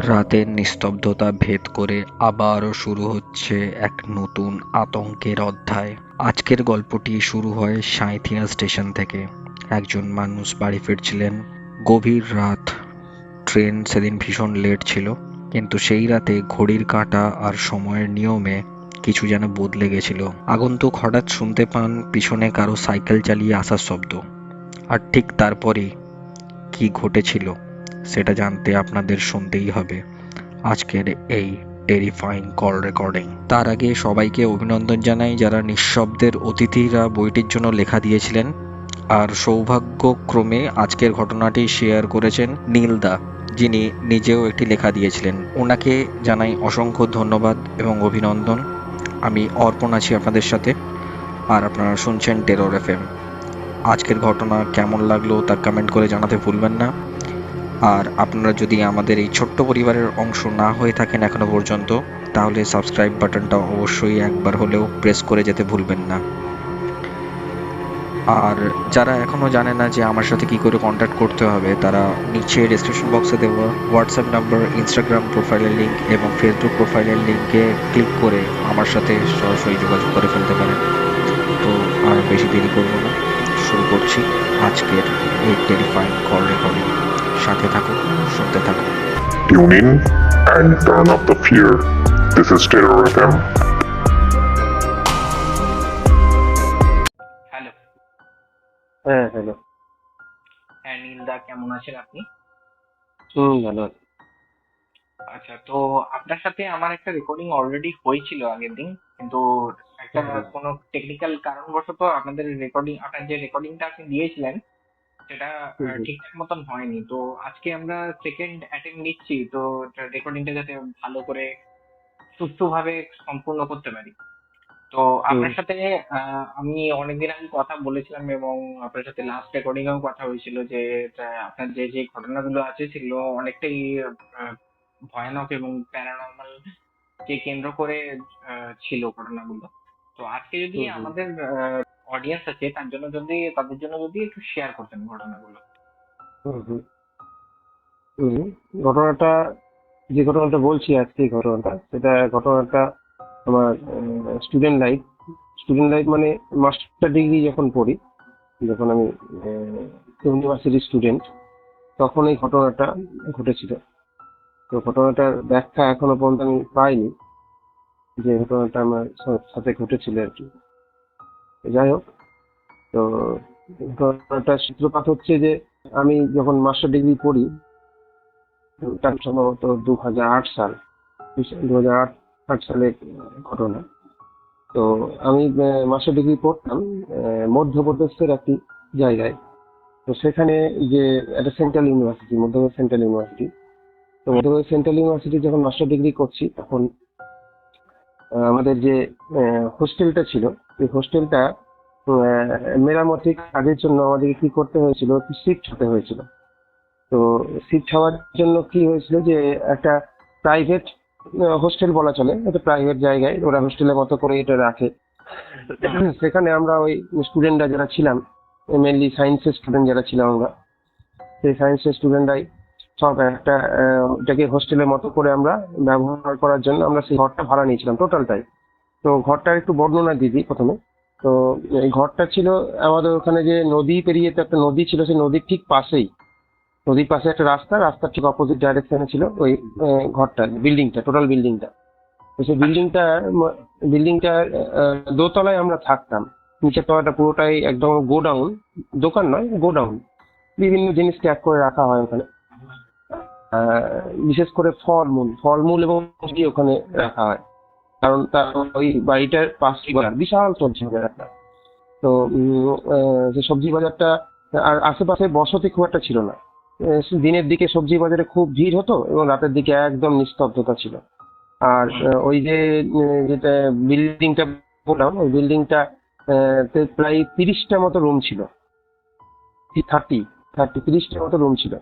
রাতের নিস্তব্ধতা ভেদ করে আবারও শুরু হচ্ছে এক নতুন আতঙ্কের অধ্যায়। আজকের গল্পটি শুরু হয় সাঁইথিয়া স্টেশন থেকে। একজন মানুষ বাড়ি ফিরছিলেন। গভীর রাত। ট্রেন সেদিন ভীষণ লেট ছিল, কিন্তু সেই রাতে ঘড়ির কাঁটা আর সময়ের নিয়মে কিছু যেন বদলে গেছিল। আগন্তুক হঠাৎ শুনতে পান পিছনে কারো সাইকেল চালিয়ে আসার শব্দ। আর ঠিক তারপরই কি ঘটেছিল সেটা জানতে আপনাদের শুনতেই হবে আজকের এই টেরিফাইং কল রেকর্ডিং। তার আগে সবাইকে অভিনন্দন জানাই যারা নিঃশব্দের অতিথিরা বইটির জন্য লেখা দিয়েছিলেন। আর সৌভাগ্যক্রমে আজকের ঘটনাটি শেয়ার করেছেন নীলদা, যিনি নিজেও একটি লেখা দিয়েছিলেন। ওনাকে জানাই অসংখ্য ধন্যবাদ এবং অভিনন্দন। আমি অর্পণ আছি আপনাদের সাথে, আর আপনারা শুনছেন টেরর এফএম। আজকের ঘটনা কেমন লাগলো তা কমেন্ট করে জানাতে ভুলবেন না। আর আপনারা যদি আমাদের এই ছোট্ট পরিবারের অংশ না হয়ে থাকেন এখনো পর্যন্ত, তাহলে সাবস্ক্রাইব বাটনটা অবশ্যই একবার হলেও প্রেস করে যেতে ভুলবেন না। আর যারা এখনো জানে না যে আমার সাথে কি করে কন্ট্যাক্ট করতে হবে, তারা নিচে ডেসক্রিপশন বক্সে দেওয়া হোয়াটসঅ্যাপ নাম্বার, ইনস্টাগ্রাম প্রোফাইলের লিঙ্ক এবং ফেসবুক প্রোফাইলের লিঙ্কে ক্লিক করে আমার সাথে সরাসরি যোগাযোগ করে ফেলতে পারেন। তো আর বেশি দেরি করব না, শুরু করছি আজকের এই টেরিফাইং কল রেকর্ডিং। সাথে থাকুন, শুনতে থাকুন। Tune in and turn up the fear. This is Terror FM. Hello. হ্যাঁ, হ্যালো। হ্যাঁ, নীলদা কেমন আছেন আপনি? ভালো আছি। আচ্ছা, তো আপনার সাথে আমার একটা রেকর্ডিং অলরেডি হয়েছিল আগের দিন, কিন্তু একটা কোনো টেকনিক্যাল কারণবশত আপনাদের আপনার যে রেকর্ডিংটা আপনি দিয়েছিলেন সেটা ঠিকঠাক মতন হয়নি। তো আজকে আমরা সেকেন্ড অ্যাটেম্প নিচ্ছি, তো রেকর্ডিংটা যাতে ভালো করে সুষ্ঠুভাবে সম্পূর্ণ করতে পারি। তো আপনার সাথে আমি অনেকদিন আগে কথা বলেছিলাম, এবং আপনার সাথে লাস্ট রেকর্ডিং এও কথা হয়েছিল যে আপনার যে যে ঘটনাগুলো আছে সেগুলো অনেকটাই আহ, ভয়ানক এবং প্যারানর্মাল কে কেন্দ্র করে ছিল ঘটনাগুলো। তো আজকে যদি আমাদের অডিয়েন্স আছে তাদের জন্য যদি একটু শেয়ার করতেন ঘটনাগুলো। ঘটনাটা, যে ঘটনাটা বলছি আজকে, ঘটনাটা আমার স্টুডেন্ট লাইফ মানে মাস্টার ডিগ্রি যখন পড়ি, যখন আমি ইউনিভার্সিটি স্টুডেন্ট, তখন এই ঘটনাটা ঘটেছিল। তো ঘটনাটার ব্যাখ্যা এখনো পর্যন্ত আমি পাইনি, যে ঘটনাটা আমার সাথে ঘটেছিল আর কি। যাই হোক, তো ঘটনাটার সূত্রপাত হচ্ছে যে আমি যখন মাস্টার ডিগ্রি পড়ি, তার সম্ভবত 2008 সালের ঘটনা। তো আমি মাস্টার ডিগ্রি পড়তাম মধ্যপ্রদেশের একটি জায়গায়। তো সেখানে যে একটা মধ্যপ্রদেশ সেন্ট্রাল ইউনিভার্সিটি, তো মধ্যপ্রদেশ সেন্ট্রাল ইউনিভার্সিটি যখন মাস্টার ডিগ্রি করছি, তখন আমাদের যে হোস্টেলটা ছিল, এই হোস্টেলটা মেরামতি কাজের জন্য আমাদেরকে কি করতে হয়েছিল, শিফট হতে হয়েছিল। তো শিফট হওয়ার জন্য কি হয়েছিল যে একটা প্রাইভেট হোস্টেল বলা চলে, একটা প্রাইভেট জায়গায় ওরা হোস্টেলের মতো করে এটা রাখে। সেখানে আমরা ওই স্টুডেন্টরা যারা ছিলাম, মেনলি সায়েন্সের স্টুডেন্ট যারা ছিলাম আমরা, সেই সায়েন্সের স্টুডেন্টরাই সব একটা এটাকে হোস্টেলের মতো করে আমরা ব্যবহার করার জন্য আমরা সেই ঘরটা ভাড়া নিয়েছিলাম টোটালটাই। তো ঘরটার একটু বর্ণনা দিদি প্রথমে। তো এই ঘরটা ছিল আমাদের ওখানে যে নদী পেরিয়ে, তো একটা নদী ছিল, সেই নদীর ঠিক পাশেই, নদীর পাশে একটা রাস্তার ঠিক অপোজিট ডাইরেকশনে ছিল ওই ঘরটা, টোটাল বিল্ডিংটা। তো সেই বিল্ডিংটা দোতলায় আমরা থাকতাম। নিচের তলাটা পুরোটাই একদম গোডাউন, দোকান নয়, গোডাউন। বিভিন্ন জিনিস ট্যাগ করে রাখা হয় ওখানে, বিশেষ করে ফলমূল এবং সবজি ওখানে রাখা হয়, কারণ তার ওই বাড়িটার পাশে বিশাল সবজি বাজার একটা। তো সেই সবজি বাজারটা, আর আশেপাশে বসতি খুব একটা ছিল না। দিনের দিকে সবজি বাজারে খুব ভিড় হতো এবং রাতের দিকে একদম নিস্তব্ধতা ছিল। আর ওই যে যেটা বিল্ডিংটা বললাম, ওই বিল্ডিংটা প্রায় 30টা মতো রুম ছিল, 30টা মতো রুম ছিল।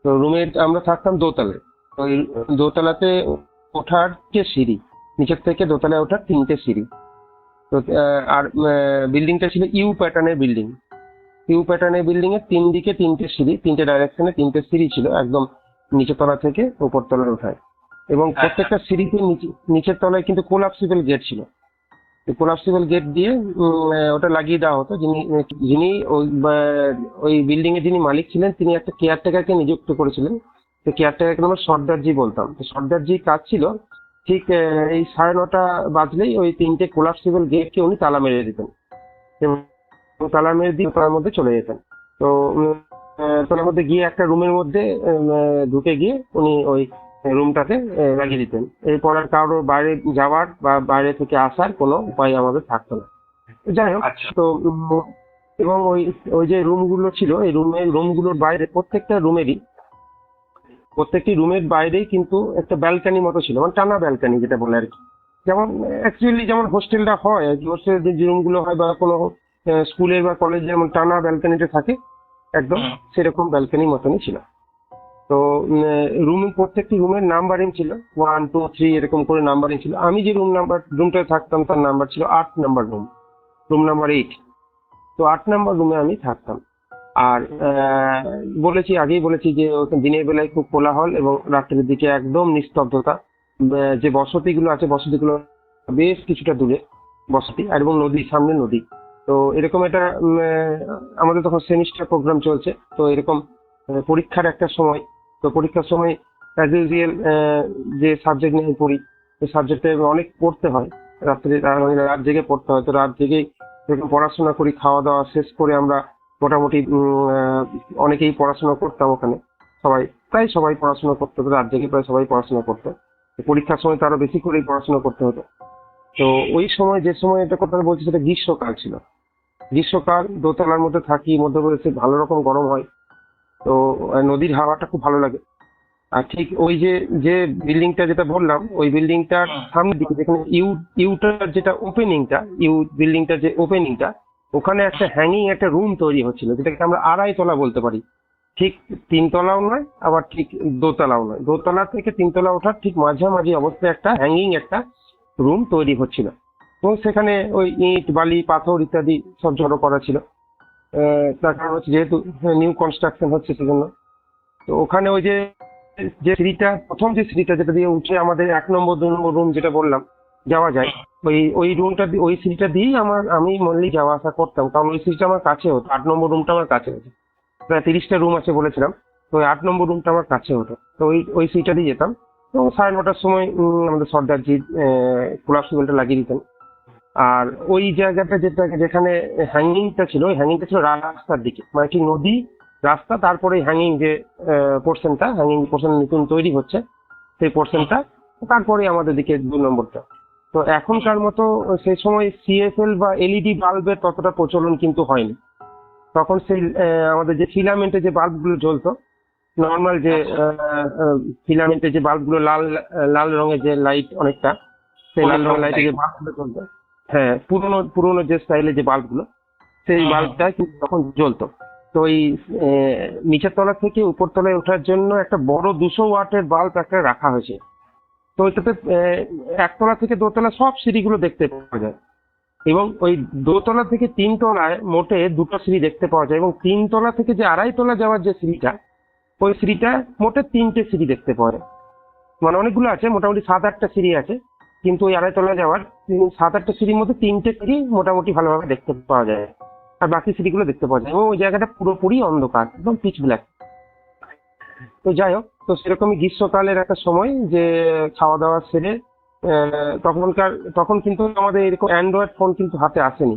তো রুমের আমরা থাকতাম দোতলায়। ওই দোতলাতে ওঠার যে সিঁড়ি, নিচের থেকে দোতলায় ওঠার 3টে সিঁড়ি। তো আর বিল্ডিংটা ছিল ইউ প্যাটার্নের বিল্ডিং এর 3 দিকে 3টে সিঁড়ি, 3টে ডাইরেকশনে 3টে সিঁড়ি ছিল, একদম নিচের তলা থেকে উপর তলায় ওঠায়, এবং প্রত্যেকটা সিঁড়িতে নিচের তলায় কিন্তু কোলাপসিবল গেট ছিল। কোলাপসিবল গেট দিয়ে ওটা লাগিয়ে দেওয়া হতো। যিনি যিনি ওই বিল্ডিং এর যিনি মালিক ছিলেন তিনি একটা কেয়ারটেকারকে নিযুক্ত করেছিলেন। তো কেয়ারটেকারকে আমরা সর্দারজি বলতাম। তো সর্দারজি কাজ ছিল ঠিক এই 9:30 বাজলেই ওই 3টে কোলাপসিবল গেটকে উনি তালা মেরে দিতেন এবং তালা মেরে দিয়ে তার মধ্যে চলে যেতেন। তো তার মধ্যে গিয়ে একটা রুমের মধ্যে ঢুকে গিয়ে উনি ওই রুমটাতে লাগিয়ে দিতেন। এরপর আর কারোর বাইরে যাওয়ার বা বাইরে থেকে আসার কোনো উপায় আমাদের থাকতো না। যাই হোক, আচ্ছা। তো এবং ওই ওই যে রুমগুলো ছিল, এই রুমগুলোর বাইরে প্রত্যেকটি রুমের বাইরেই কিন্তু একটা ব্যালকানি মতো ছিল, মানে টানা ব্যালকানি যেটা বলে আর কি। যেমন অ্যাকচুয়ালি যেমন হোস্টেলটা হয় আর কি, হোস্টেলের যে রুমগুলো হয় বা কোনো স্কুলের বা কলেজে যেমন টানা ব্যালকানিটা থাকে, একদম সেরকম ব্যালকানি মতনই ছিল। তো প্রত্যেকটি রুমের নাম্বারিং ছিল 1, 2, 3 এরকম করে নাম্বারিং ছিল। আমি যে রুমটায় থাকতাম তার নাম্বার ছিল 8 নাম্বার রুম নাম্বার 8। তো 8 নাম্বার রুমে আমি থাকতাম। আর আগেই বলেছি যে দিনের বেলায় খুব কোলাহল এবং রাত্রের দিকে একদম নিস্তব্ধতা। যে বসতিগুলো আছে বসতিগুলো বেশ কিছুটা দূরে বসতি, আর এবং সামনে নদী। তো এরকম একটা আমাদের তখন সেমিস্টার প্রোগ্রাম চলছে। তো এরকম পরীক্ষার একটা সময়। তো পরীক্ষার সময় অ্যাজ ইউজুয়াল যে সাবজেক্ট নিয়ে পড়ি সেই সাবজেক্টে অনেক পড়তে হয়, রাত জেগে পড়তে হয়। তো রাত জেগে এরকম পড়াশোনা করি, খাওয়া দাওয়া শেষ করে আমরা মোটামুটি অনেকেই পড়াশোনা করতাম ওখানে। প্রায় সবাই পড়াশোনা করতে হতো, রাত জেগে প্রায় সবাই পড়াশোনা করতো। পরীক্ষার সময় তো আরো বেশি করেই পড়াশোনা করতে হতো। তো ওই সময় যে সময় এটা কথা বলছি সেটা গ্রীষ্মকাল ছিল। গ্রীষ্মকাল, দোতলার মধ্যে থাকি, মধ্যপ্রদেশে ভালো রকম গরম হয়। তো নদীর হাওয়াটা খুব ভালো লাগে। আর ঠিক ওই যে বিল্ডিংটা যেটা বললাম, ওই বিল্ডিংটার সামনের দিকে যেখানে ইউটার যেটা বিল্ডিংটার যে ওপেনিংটা, ওখানে একটা হ্যাঙ্গিং একটা রুম তৈরি হচ্ছিল, যেটাকে আমরা 2.5 তলা বলতে পারি। ঠিক 3 তলাও নয়, আবার ঠিক 2 তলাও নয়। 2 তলা থেকে 3 তলা ওঠার ঠিক মাঝামাঝি অবস্থায় একটা হ্যাঙ্গিং একটা রুম তৈরি হচ্ছিল, এবং সেখানে ওই ইট, বালি, পাথর ইত্যাদি সব জড়ো করা ছিল। তার কারণ হচ্ছে যেহেতু নিউ কনস্ট্রাকশন হচ্ছে সেজন্য। তো ওখানে ওই যে প্রথম যে সিঁড়িটা যেটা দিয়ে উঠে আমাদের 1 নম্বর 2 নম্বর রুম যেটা বললাম যাওয়া যায়, ওই রুমটা ওই সিঁড়িটা দিয়েই আমি মনলি যাওয়া আসা করতাম, কারণ ওই সিঁড়িটা আমার কাছে হতো। 8 নম্বর রুমটা আমার কাছে হতো। প্রায় 30টা রুম আছে বলেছিলাম, তো ওই 8 নম্বর রুমটা আমার কাছে হতো। তো ওই সিঁড়িটা দিয়ে যেতাম। তো 9:30টার সময় আমাদের সর্দারজি কোলাপসিবলটা লাগিয়ে দিতেন। আর ওই জায়গাটা যেখানে হ্যাঙ্গিংটা ছিল, ওই হ্যাঙ্গিংটা ছিল রাস্তার দিকে, মানে ঠিক নদী, রাস্তা, তারপরে হ্যাঙ্গিং যে হ্যাঙ্গিং পোর্শন নতুন তৈরি হচ্ছে সেই পোর্শনটা, তারপরে আমাদের দিকে 2 নম্বরটা। তো এখনকার মতো সেই সময় সিএফএল বা এলইডি বাল্বের ততটা প্রচলন কিন্তু হয়নি। তখন সেই আমাদের যে ফিলামেন্টের যে বাল্বগুলো জ্বলতো, নর্মাল যে ফিলামেন্টের যে বাল্বগুলো, লাল রঙের যে লাইট, অনেকটা সেই লাল রঙের লাইটে যে বাল্বগুলো জ্বলতো, হ্যাঁ, পুরোনো যে স্টাইলের যে বাল্বগুলো, সেই বাল্বটা কিন্তু তখন জ্বলতো। তো ওই নিচের তলা থেকে উপর তলায় ওঠার জন্য একটা বড় 200 ওয়াটের বাল্ব একটা রাখা হয়েছে। তো ওইটাতে 1 তলা থেকে 2 তলা সব সিঁড়িগুলো দেখতে পাওয়া যায়, এবং ওই 2 তলা থেকে 3 তলায় মোটে 2টো সিঁড়ি দেখতে পাওয়া যায়, এবং 3 তলা থেকে যে 2.5 তলা যাওয়ার যে সিঁড়িটা, ওই সিঁড়িটা মোটে 3টে সিঁড়ি দেখতে পাওয়া যায়। মানে অনেকগুলো আছে, মোটামুটি 7-8টা সিঁড়ি আছে, কিন্তু ওই 2.5 তলা যাওয়ার 7-8টা সিঁড়ির মধ্যে 3টে সিঁড়ি মোটামুটি ভালোভাবে দেখতে পাওয়া যায়, আর বাকি সিঁড়িগুলো দেখতে পাওয়া যায়। এবং ওই জায়গাটা পুরোপুরি অন্ধকার, একদম পিচ ব্ল্যাক। তো যাই হোক, তো সেরকমই গ্রীষ্মকালের একটা সময় যে খাওয়া দাওয়া সেরে তখন কিন্তু আমাদের এরকম অ্যান্ড্রয়েড ফোন কিন্তু হাতে আসেনি।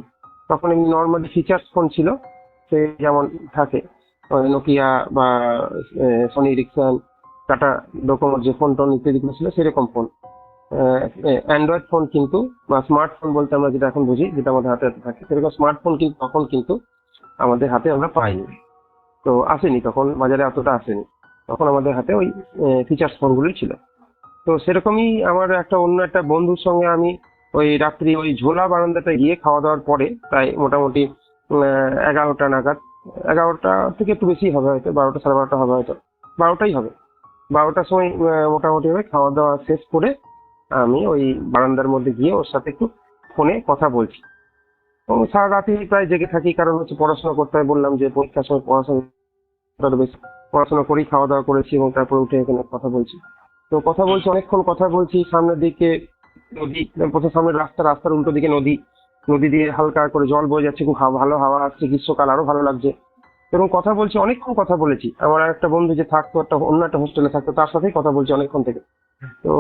তখন এমনি নর্মালি ফিচার্স ফোন ছিল, সে যেমন থাকে নোকিয়া বা সনি এরিকসন, টাটা ডোকোমোর যে ফোন টোন ইত্যাদিগুলো ছিল সেরকম ফোন। অ্যান্ড্রয়েড ফোন কিন্তু, বা স্মার্টফোন বলতে আমরা যেটা এখন বুঝি, যেটা আমাদের হাতে থাকে, সেরকম স্মার্টফোন কিন্তু তখন কিন্তু আমাদের হাতে আমরা পাইনি। তো আসেনি, তখন বাজারে অতটা আসেনি। তখন আমাদের হাতে ওই ফিচার্স ফোনগুলোই ছিল। তো সেরকমই আমার অন্য একটা বন্ধুর সঙ্গে আমি ওই রাত্রি ওই ঝোলা বারান্দাটা গিয়ে খাওয়া দাওয়ার পরে প্রায় মোটামুটি 11টা নাগাদ, 11টা থেকে একটু বেশি হবে হয়তো, 12টা 12:30 হবে হয়তো, 12টাই হবে। 12টার সময় মোটামুটি হবে খাওয়া দাওয়া শেষ করে আমি ওই বারান্দার মধ্যে গিয়ে ওর সাথে একটু ফোনে কথা বলছি। ও সারা রাতেই প্রায় জেগে থাকি, কারণ হচ্ছে পড়াশোনা করতে হয়, বললাম যে পরীক্ষার সময় পড়াশোনা বেশি পড়াশোনা করেই খাওয়া দাওয়া করেছি এবং তারপরে উঠে এখানে কথা বলছি। তো কথা বলছি, অনেকক্ষণ কথা বলছি, সামনের দিকে নদী, প্রথম সামনের রাস্তার উল্টো দিকে নদী, নদী দিয়ে হালকা করে জল বয়ে যাচ্ছে, খুব ভালো হাওয়া আসছে, গ্রীষ্মকাল আরো ভালো লাগছে। এবং কথা বলছি, অনেকক্ষণ কথা বলেছি। আমার একটা বন্ধু যে থাকতো অন্য একটা হোস্টেলে থাকতো, তার সাথেই কথা বলছি অনেকক্ষণ থেকে। তো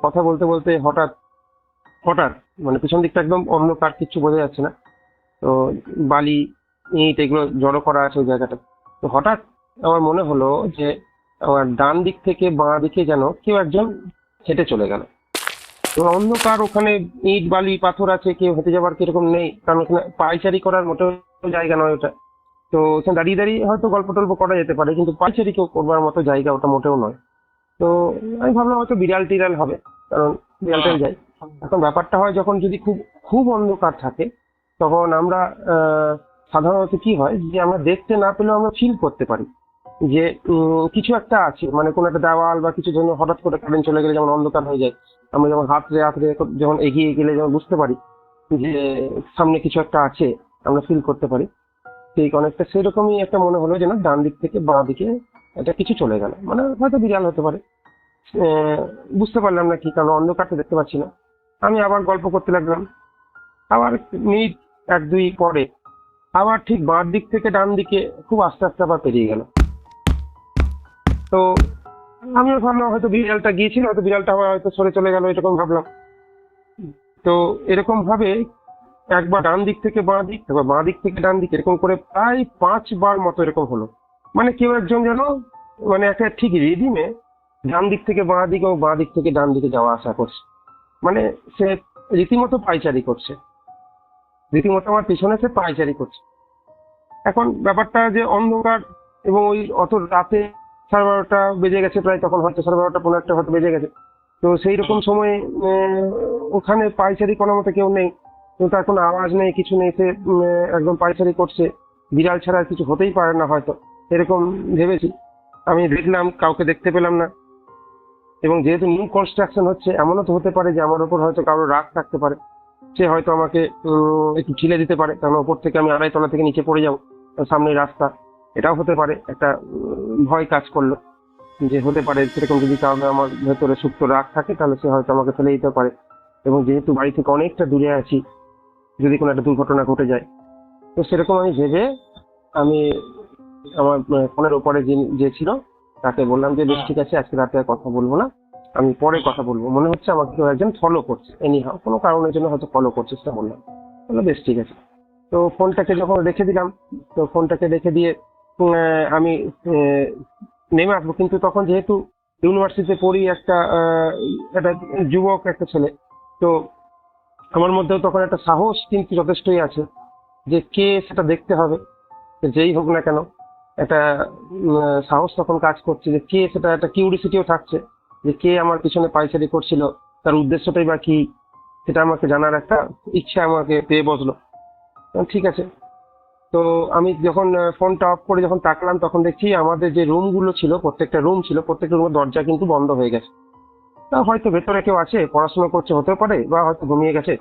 কথা বলতে বলতে হঠাৎ হঠাৎ মানে পিছন দিকটা একদম অন্ধকার, কিচ্ছু বোঝা যাচ্ছে না। তো বালি, ইট এগুলো জড়ো করা আছে ওই জায়গাটা। তো হঠাৎ আমার মনে হলো যে আমার ডান দিক থেকে বাঁ দিকে যেন কেউ একজন হেঁটে চলে গেল। তো অন্ধকার, ওখানে ইট বালি পাথর আছে, কেউ হেঁটে যাবার কিরকম নেই, কারণ ওখানে পায়চারি করার মোটেও জায়গা নয় ওটা। তো ওখানে দাঁড়িয়ে দাঁড়িয়ে হয়তো গল্প টল্প করা যেতে পারে, কিন্তু পায়চারি কেউ করবার মতো জায়গা ওটা মোটেও নয়। তো আমি ভাবলাম হয়তো বিড়াল টিড়াল হবে, কারণ বিড়ালটাই যায়। এখন ব্যাপারটা হয় যখন যদি খুব খুব অন্ধকার থাকে, তখন আমরা সাধারণত কি হয় যে আমরা দেখতে না পেলেও আমরা ফিল করতে পারি যে কিছু একটা আছে, মানে কোনো একটা দেওয়াল বা কিছু জন্য হঠাৎ করে কারেন্ট চলে গেলে যেমন অন্ধকার হয়ে যায়, আমরা যেমন হাতরে যখন এগিয়ে গেলে যেমন বুঝতে পারি যে সামনে কিছু একটা আছে, আমরা ফিল করতে পারি। ঠিক অনেকটা সেরকমই একটা মনে হলো যেন ডান দিক থেকে বাঁ দিকে এটা কিছু চলে গেল, মানে হয়তো বিড়াল হতে পারে। বুঝতে পারলাম না কি, কারণ অন্ধকারটা দেখতে পাচ্ছি না। আমি আবার গল্প করতে লাগলাম। আবার মিনিট এক দুই পরে আবার ঠিক বাঁ দিক থেকে ডান দিকে খুব আস্তে আস্তে আবার পেরিয়ে গেল। তো আমিও ভাবলাম হয়তো বিড়ালটা গিয়েছিল, হয়তো বিড়ালটা আবার হয়তো সরে চলে গেল, এরকম ভাবলাম। তো এরকম ভাবে একবার ডান দিক থেকে বাঁ দিক, তারপর বাঁ দিক থেকে ডান দিক, এরকম করে প্রায় 5 বার মতো এরকম হলো। মানে কেউ একজন যেন মানে একটা ঠিক রিদিমে ডান দিক থেকে বাঁ দিক এবং বাঁ দিক থেকে ডান দিকে যাওয়া আসা করছে। মানে সে রীতিমতো পায়চারি করছে, রীতিমতো আমার পিছনে সে পায়চারি করছে। এখন ব্যাপারটা যে অন্ধকার এবং ওই অত রাতে 12:30 বেজে গেছে প্রায়, তখন হয়তো 12:30 15 হয়তো বেজে গেছে। তো সেই রকম সময়ে ওখানে পায়চারি কোনো মতো কেউ নেই, কিন্তু তার কোনো আওয়াজ নেই, কিছু নেই, সে একদম পায়চারি করছে, বিড়াল ছাড়া আর কিছু হতেই পারে না হয়তো, এরকম ভেবেছি। আমি দেখলাম, কাউকে দেখতে পেলাম না। এবং যেহেতু নিউ কনস্ট্রাকশন হচ্ছে, এমনও তো হতে পারে যে আমার ওপর হয়তো কারোর রাগ থাকতে পারে, সে হয়তো আমাকে একটু ঠেলে দিতে পারে, কারণ ওপর থেকে আমি 2.5 তলা থেকে নিচে পড়ে যাবো, সামনের রাস্তা, এটাও হতে পারে। একটা ভয় কাজ করলো যে হতে পারে সেরকম যদি কারণে আমার ভেতরে সুপ্ত রাগ থাকে, তাহলে সে হয়তো আমাকে ফেলে দিতে পারে। এবং যেহেতু বাড়ি থেকে অনেকটা দূরে আছি, যদি কোনো একটা দুর্ঘটনা ঘটে যায়, তো সেরকম আমি ভেবে আমি আমার ফোনের ওপরে যে ছিল তাকে বললাম যে বেশ ঠিক আছে, আজকে রাতে আর কথা বলবো না, আমি পরে কথা বলবো, মনে হচ্ছে আমাকে কেউ একজন ফলো করছে, এনিহাও কোনো কারণের জন্য হয়তো ফলো করছে, সেটা বললাম। বললো বেশ ঠিক আছে। তো ফোনটাকে যখন রেখে দিলাম, তো ফোনটাকে রেখে দিয়ে আমি নেমে আসবো, কিন্তু তখন যেহেতু ইউনিভার্সিটিতে পড়ি, একটা যুবক একটা ছেলে, তো আমার মধ্যেও তখন একটা সাহস কিন্তু যথেষ্টই আছে যে কে সেটা দেখতে হবে, যেই হোক না কেন একটা সাহস তখন কাজ করছে যে কে সেটা, একটা কিউরিসিটিও থাকছে যে কে আমার পিছনে পায়চারি করছিল, তার উদ্দেশ্যটাই বা কি, সেটা আমাকে জানার একটা ইচ্ছা আমাকে পেয়ে বসলো। ঠিক আছে। তো আমি যখন ফোনটা অফ করে যখন তাকলাম, তখন দেখছি আমাদের যে রুমগুলো ছিল, প্রত্যেকটা রুমের দরজা কিন্তু বন্ধ হয়ে গেছে। তা হয়তো ভেতরে কেউ আছে, পড়াশোনা করছে হতেও পারে, বা হয়তো ঘুমিয়ে গেছে।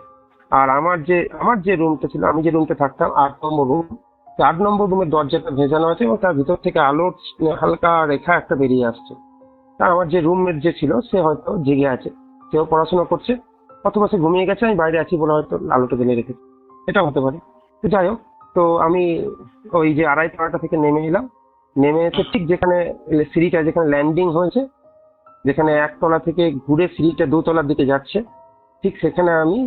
আর আমার যে রুমটা ছিল, আমি যে রুমটা থাকতাম 8 নম্বর রুম, 8 নম্বর রুমের দরজাটা ভেজানো আছে এবং তার ভিতর থেকে আলোর হালকা রেখা একটা বেরিয়ে আসছে। তা আমার যে রুমমেট যে ছিল, সে হয়তো জেগে আছে, সেও পড়াশোনা করছে, অথবা সে ঘুমিয়ে গেছে, আমি বাইরে আছি বলে হয়তো আলোটা জ্বেলে রেখেছে, এটা হতে পারে। তো যাই হোক, তো আমি ওই যে 2.5 তলাটা থেকে নেমে এলাম। নেমে এসে ঠিক যেখানে সিঁড়িটা, যেখানে ল্যান্ডিং হয়েছে, যেখানে 1 তলা থেকে ঘুরে সিঁড়িটা 2 তলার দিকে যাচ্ছে, ঠিক সেখানে আমি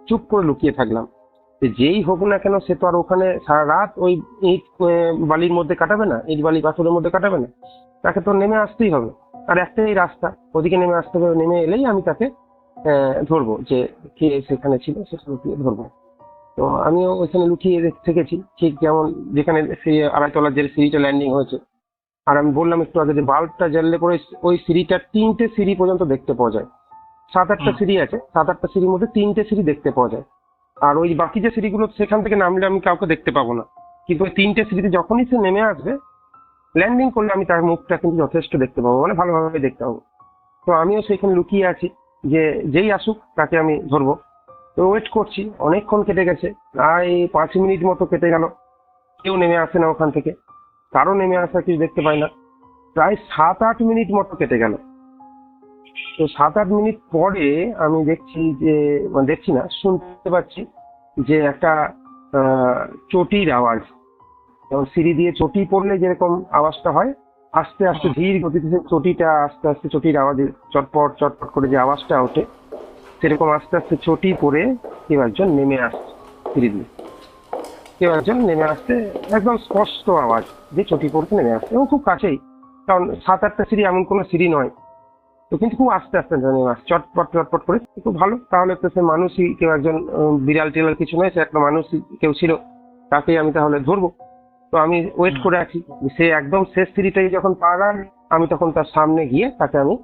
চুপ করে লুকিয়ে থাকলাম। যেই হোক না কেন, সে তো আর ওখানে সারা রাত ওই ইট বালির মধ্যে কাটাবে না, ইট বালি পাথরের মধ্যে কাটাবে না, তাকে তো নেমে আসতেই হবে। আর একটাই রাস্তা, ওদিকে নেমে আসতে হবে, নেমে এলেই আমি তাকে ধরবো, যে কে সেখানে ছিল সেটা লুকিয়ে ধরবো। তো আমিও ওইখানে লুকিয়ে থেকেছি, ঠিক যেমন যেখানে 2.5 তলার যে সিঁড়িটা ল্যান্ডিং হয়েছে। আর আমি বললাম একটু আগে যে বাল্বটা জ্বাললে পরে ওই সিঁড়িটা 3টে সিঁড়ি পর্যন্ত দেখতে পাওয়া যায়। 7-8টা সিঁড়ি আছে, 7-8টা সিঁড়ির মধ্যে 3টে সিঁড়ি দেখতে পাওয়া যায়। আর ওই বাকি যে সিঁড়িগুলো, সেখান থেকে নামলে আমি কাউকে দেখতে পাবো না, কিন্তু ওই 3টে সিঁড়িতে যখনই সে নেমে আসবে, ল্যান্ডিং করলে আমি তার মুখটা কিন্তু যথেষ্ট দেখতে পাবো, মানে ভালোভাবে দেখতে পাবো। তো আমিও সেখানে লুকিয়ে আছি যে যেই আসুক তাকে আমি ধরবো। তো ওয়েট করছি, অনেকক্ষণ কেটে গেছে, প্রায় 5 মিনিট মতো কেটে গেল, কেউ নেমে আসে না ওখান থেকে, কারো নেমে আসা কিছু দেখতে পাই না। প্রায় 7-8 মিনিট মতো কেটে গেল। তো 7-8 মিনিট পরে আমি দেখছি যে, মানে দেখছি না, শুনতে পাচ্ছি যে একটা চটির আওয়াজ, যেমন সিঁড়ি দিয়ে চটি পড়লে যেরকম আওয়াজটা হয়, আস্তে আস্তে ধীর গতিতে সেই চটিটা আস্তে আস্তে চটির আওয়াজে চটপট চটপট করে যে আওয়াজটা ওঠে, সেরকম আস্তে আস্তে চটি পরে কেউ একজন নেমে আসছে সিঁড়ি দিয়ে। কেউ একজন নেমে আসতে, একদম স্পষ্ট আওয়াজ যে চটি পড়তে নেমে আসছে, এবং খুব কাছেই, কারণ 7-8টা সিঁড়ি এমন কোনো সিঁড়ি নয়। তো কিন্তু খুব আস্তে আস্তে নেমে আসছে, চটপট চটপট করে। খুব ভালো, তাহলে তো সে মানুষই কেউ একজন, বিড়াল টিড়াল কিছু নয়, সে একটা মানুষই কেউ ছিল, তাকেই আমি তাহলে ধরবো। তো আমি ওয়েট করে আছি, সে একদম শেষ সিঁড়িটাই যখন পার আর আমি তখন তার সামনে গিয়ে তাকে আমি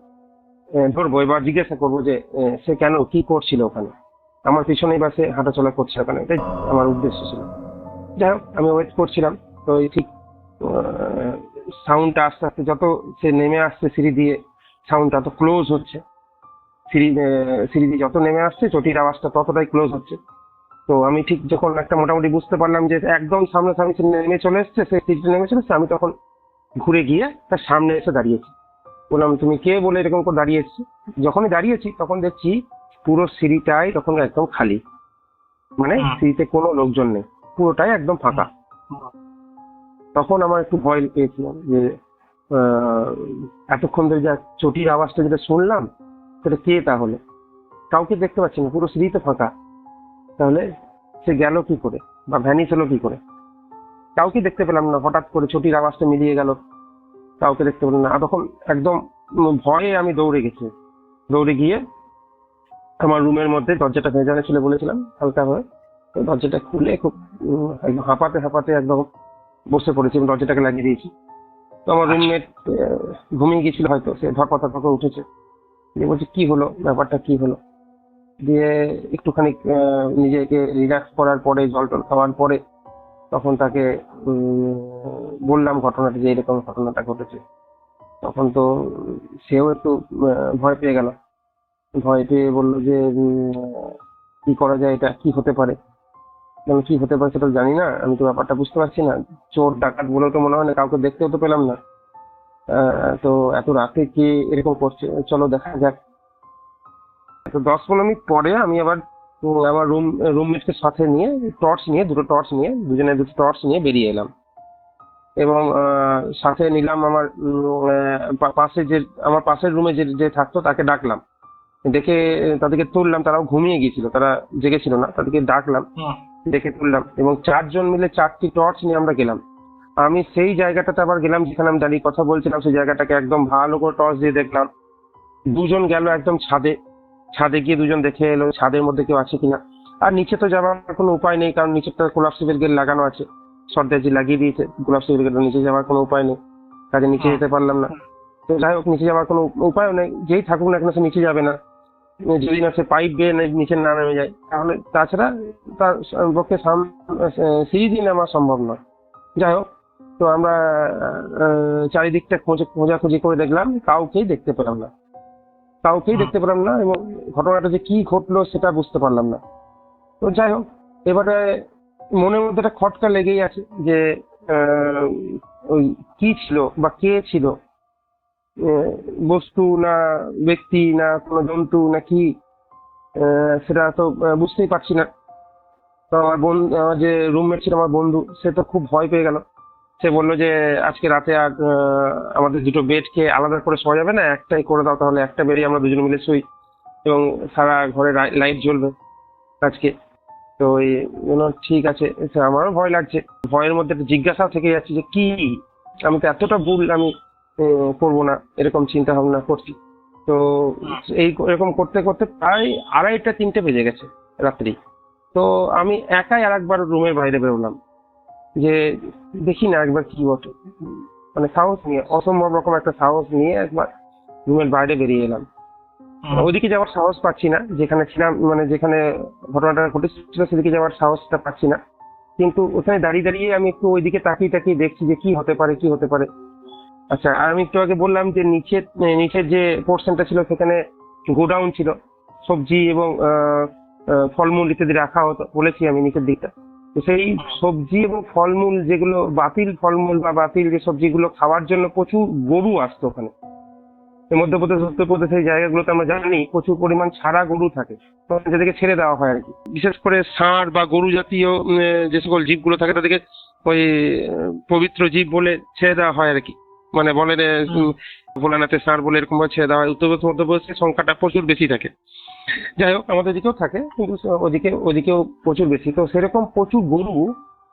ধরবো। এবার জিজ্ঞাসা করবো যে সে কেন, কি করছিল ওখানে, আমার পিছনেই বা সে হাঁটাচলা করছে ওখানে, এটাই আমার উদ্দেশ্য ছিল। যাই হোক, আমি ওয়েট করছিলাম। তো এই ঠিক সাউন্ডটা আস্তে আস্তে, যত সে নেমে আসছে সিঁড়ি দিয়ে, সাউন্ডটা তো ক্লোজ হচ্ছে, সিঁড়ি দিয়ে যত নেমে আসছে চটির আওয়াজটা ততটাই ক্লোজ হচ্ছে। তো আমি ঠিক যখন একটা মোটামুটি বুঝতে পারলাম যে একদম সামনাসামনি সে নেমে চলে এসছে, সে সিঁড়িতে নেমে চলে এসছে, আমি তখন ঘুরে গিয়ে তার সামনে এসে দাঁড়িয়েছি। বললাম, তুমি কে বলে এরকম করে দাঁড়িয়েছি? যখনই দাঁড়িয়েছি তখন দেখছি পুরো সিঁড়িটাই তখন একদম খালি, মানে সিঁড়িতে কোনো লোকজন নেই, পুরোটাই একদম ফাঁকা। তখন আমার একটু ভয় পেয়েছিলাম যে এতক্ষণ ধরে যা চটির আওয়াজটা যেটা শুনলাম, সেটা কে তাহলে? কাউকে দেখতে পাচ্ছি না, পুরো সিঁড়ি তো ফাঁকা, তাহলে সে গেল কি করে বা ভ্যানিশ হলো কি করে? কাউকে দেখতে পেলাম না, হঠাৎ করে চটির আওয়াজটা মিলিয়ে গেল, কাউকে দেখতে পেলাম না। আর তখন একদম ভয়ে আমি দৌড়ে গিয়ে আমার রুমের মধ্যে দরজাটা ভেজানো ছিল বলেছিলাম হালকা হয়ে, তো দরজাটা খুলে খুব একদম হাঁপাতে হাঁপাতে একদম বসে পড়েছি এবং দরজাটাকে লাগিয়ে দিয়েছি। তো আমার রুমমেট ঘুমিয়ে গেছিল হয়তো, সে ধকপথ উঠেছে, দিয়ে বলছে কি হলো, ব্যাপারটা কি হলো। দিয়ে একটুখানি নিজেকে রিল্যাক্স করার পরে, জল টল খাওয়ার পরে তখন তাকে বললাম ঘটনাটা, যে এরকম ঘটনাটা ঘটেছে। তখন তো সেও একটু ভয় পেয়ে গেল, ভয় পেয়ে বললো যে কি করা যায়, এটা কি হতে পারে। কি হতে পারে সেটা জানি না, আমি তো ব্যাপারটা বুঝতে পারছি না, চোর ডাকাত বলেও তো মনে হয় না, কাউকে দেখতেও তো পেলাম না, তো এত রাতে কে এরকম করছে, চলো দেখা যাক। তো 10-15 মিনিট পরে আমি আবার আমার রুমমেটকে সাথে নিয়ে দুটো টর্চ নিয়ে দুজনে দুটো টর্চ নিয়ে বেরিয়ে এলাম, এবং সাথে নিলাম আমার আমার পাশের রুমে যে থাকতো তাকে ডাকলাম, ডেকে তাদেরকে তুললাম। তারাও ঘুমিয়ে গিয়েছিল, তারা জেগেছিল না, তাদেরকে ডাকলাম, ডেকে তুললাম, এবং 4জন মিলে 4টি টর্চ নিয়ে আমরা গেলাম। আমি সেই জায়গাটাতে আবার গেলাম যেখানে আমি দাঁড়িয়ে কথা বলছিলাম, সেই জায়গাটাকে একদম ভালো করে টর্চ দিয়ে দেখলাম। দুজন গেল একদম ছাদে গিয়ে দুজন দেখে এলো ছাদের মধ্যে কেউ আছে কিনা। আর নিচে তো যাওয়ার কোনো উপায় নেই, কারণ নিচেটা কোলাপসিবল গেট লাগানো আছে, সর্দারজি লাগিয়ে দিয়েছে কোলাপসিবল গেট, নিচে যাওয়ার কোনো উপায় নেই, কাজে নিচে যেতে পারলাম না। তো যাই হোক, নিচে যাওয়ার কোনো উপায়ও নেই, যেই থাকুক না কেন সে নিচে যাবে না, যদি না সে পাইপ বেয়ে নিচে না নেমে যায়, তাহলে তাছাড়া তার পক্ষে সিঁড়ি দিয়ে নামা সম্ভব নয়। যাই হোক, তো আমরা চারিদিকটা খোঁজাখুঁজি করে দেখলাম, কাউকেই দেখতে পেলাম না, এবং ঘটনাটা যে কি ঘটলো সেটা বুঝতে পারলাম না। তো যাই হোক, এবারে মনের মধ্যে একটা খটকা লেগেই আছে যে ওই কি ছিল বা কে ছিল, বস্তু না ব্যক্তি না কোনো জন্তু না কি, সেটা তো বুঝতেই পারছি না। তো আমার যে রুমমেট ছিল আমার বন্ধু, সে তো খুব ভয় পেয়ে গেল। সে বললো যে আজকে রাতে আর আমাদের দুটো বেডকে আলাদা করে শোয়া যাবে না, একটাই করে দাও, তাহলে একটা বেডে আমরা দুজন মিলে শুই এবং সারা ঘরে লাইট জ্বলবে আজকে। তো এই ঠিক আছে, আমারও ভয় লাগছে, ভয়ের মধ্যে একটা জিজ্ঞাসা থেকে যাচ্ছে যে কি, আমি তো এতটা ভুল আমি করবো না, এরকম চিন্তা ভাবনা করছি। তো এরকম করতে করতে প্রায় 2:30-3টে বেজে গেছে রাত্রি। তো আমি একাই আরেকবার রুমের বাইরে বেরোলাম, যে দেখি না একবার কি বটে, মানে সাহস নিয়ে, অসম্ভব রকম একটা সাহস নিয়ে একবার রুমের বাইরে বেরিয়ে এলাম। ওইদিকে যাওয়ার সাহস পাচ্ছি না, যেখানে ছিলাম, মানে যেখানে ঘটনাটা ঘটেছিল সেদিকে যাওয়ার সাহসটা পাচ্ছি না, কিন্তু ওখানে দাঁড়িয়ে আমি একটু ওইদিকে তাকিয়ে দেখছি যে কি হতে পারে। আচ্ছা, আর আমি একটু আগে বললাম যে নিচের যে পোর্শনটা ছিল সেখানে গোডাউন ছিল, সবজি এবং ফলমূল ইত্যাদি রাখা হতো, বলেছি আমি নিচের দিকটা। তো সেই সবজি এবং ফলমূল যেগুলো বাতিল ফলমূল বা বাতিল যে সবজিগুলো খাওয়ার জন্য প্রচুর গরু আসতো ওখানে। এই মধ্যপ্রদেশ উত্তরপ্রদেশ এই জায়গাগুলোতে আমরা জানি প্রচুর পরিমাণ ছাড়া গরু থাকে, তো যাদেরকে ছেড়ে দেওয়া হয় আর কি। বিশেষ করে ষাঁড় বা গরু জাতীয় যে সকল জীবগুলো থাকে তাদেরকে ওই পবিত্র জীব বলে ছেড়ে দেওয়া হয় আর কি। মানে বলে ভোলানাথের ষাঁড় বলে এরকম ভাবে ছেড়ে দেওয়া হয়। উত্তরপ্রদেশ মধ্যপ্রদেশের সংখ্যাটা প্রচুর বেশি থাকে। যাই হোক, আমাদের দিকেও থাকে, কিন্তু ওদিকেও প্রচুর বেশি। তো সেরকম প্রচুর গরু,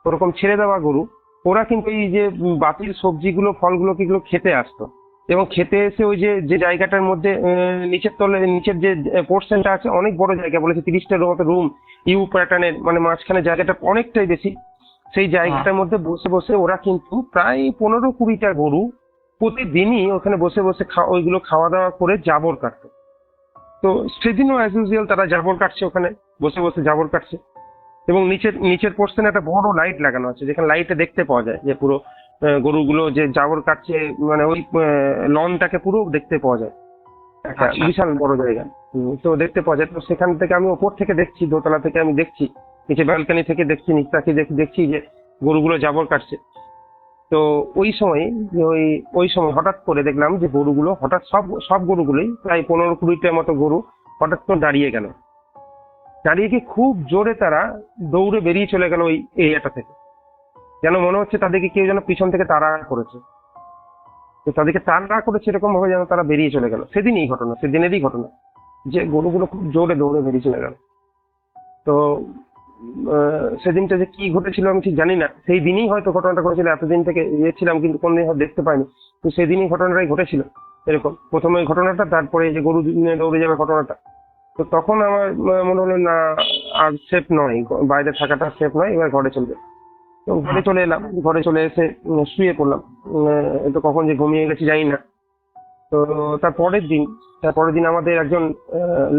ওরকম ছেড়ে দেওয়া গরু, ওরা কিন্তু এই যে বাতিল সবজিগুলো ফলগুলো কিগুলো খেতে আসতো। এবং খেতে এসে ওই যে যে জায়গাটার মধ্যে নিচের যে পোর্শনটা আছে, অনেক বড় জায়গা, বলেছে 30টার মতো রুম, ইউ প্যাটার্নের, মানে মাঝখানে জায়গাটা অনেকটাই বেশি। সেই জায়গাটার মধ্যে বসে বসে ওরা কিন্তু প্রায় 15-20টা গরু প্রতিদিনই ওখানে বসে বসে ওইগুলো খাওয়া দাওয়া করে জাবর কাটতো। তো সেদিনও অ্যাজ ইউজুয়াল তারা জাবর কাটছে, ওখানে বসে বসে জাবর কাটছে। এবং নিচের পোর্শনে একটা বড় লাইট লাগানো আছে, যেখানে লাইটে দেখতে পাওয়া যায় যে পুরো গরুগুলো যে জাবর কাটছে, মানে ওই লনটাকে পুরো দেখতে পাওয়া যায়। একটা বিশাল বড় জায়গা। তো দেখতে পাওয়া যায়। তো সেখান থেকে আমি ওপর থেকে দেখছি, দোতলা থেকে আমি দেখছি, নিচে ব্যালকনি থেকে দেখছি, নিচটাকে দেখছি যে গরুগুলো জাবর কাটছে। তো ওই সময় হঠাৎ করে দেখলাম যে গরুগুলো হঠাৎ সব গরুগুলোই প্রায় 15-20টার মতো গরু হঠাৎ করে দাঁড়িয়ে গেল। দাঁড়িয়ে গিয়ে খুব জোরে তারা দৌড়ে বেরিয়ে চলে গেল ওই এরিয়াটা থেকে। যেন মনে হচ্ছে তাদেরকে কেউ যেন পিছন থেকে তাড়া করেছে। তো তাদেরকে তাড়া করেছে এরকম ভাবে যেন তারা বেরিয়ে চলে গেল। সেদিনেরই ঘটনা যে গরুগুলো খুব জোরে দৌড়ে বেরিয়ে চলে গেল। তো সেদিনটা যে কি ঘটেছিল আমি ঠিক জানি না। সেই দিনই হয়তো ঘটনাটা ঘটেছিল, এতদিন থেকে ছিলাম কিন্তু কোনদিন হয়তো দেখতে পাইনি। তো সেদিনই ঘটনাটাই ঘটেছিল এরকম, প্রথমে ওই ঘটনাটা, তারপরে যে গরু দৌড়ে যাবে ঘটনাটা। তো তখন আমার মনে হলো না, আর সেফ নয়, বাইরে থাকাটা সেফ নয়, এবার ঘরে চলবে। তো ঘরে চলে এলাম, ঘরে চলে এসে শুয়ে পড়লাম। তো কখন যে ঘুমিয়ে গেছি জানি না। তো তারপরের দিন আমাদের একজন